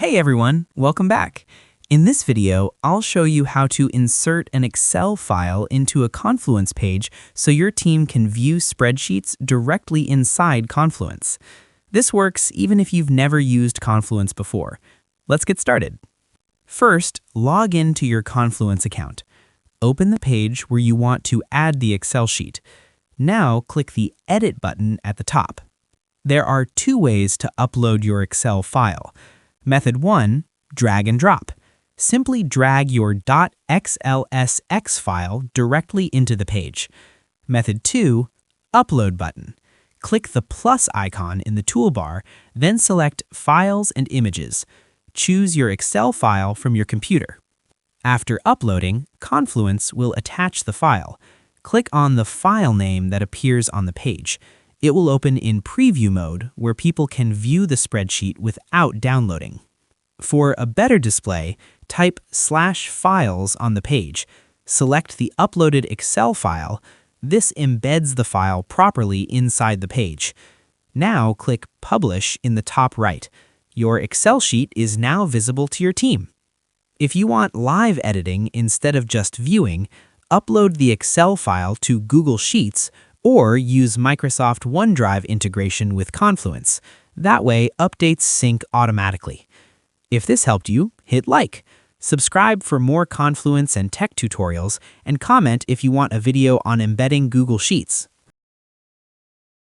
Hey everyone, welcome back. In this video, I'll show you how to insert an Excel file into a Confluence page so your team can view spreadsheets directly inside Confluence. This works even if you've never used Confluence before. Let's get started. First, log into your Confluence account. Open the page where you want to add the Excel sheet. Now click the Edit button at the top. There are two ways to upload your Excel file. Method 1, drag and drop. Simply drag your .xlsx file directly into the page. Method 2, upload button. Click the plus icon in the toolbar, then select Files and Images. Choose your Excel file from your computer. After uploading, Confluence will attach the file. Click on the file name that appears on the page. It will open in preview mode where people can view the spreadsheet without downloading. For a better display, type /files on the page. Select the uploaded Excel file. This embeds the file properly inside the page. Now click Publish in the top right. Your Excel sheet is now visible to your team. If you want live editing instead of just viewing, upload the Excel file to Google Sheets or use Microsoft OneDrive integration with Confluence. That way, updates sync automatically. If this helped you, hit like. Subscribe for more Confluence and tech tutorials, and comment if you want a video on embedding Google Sheets.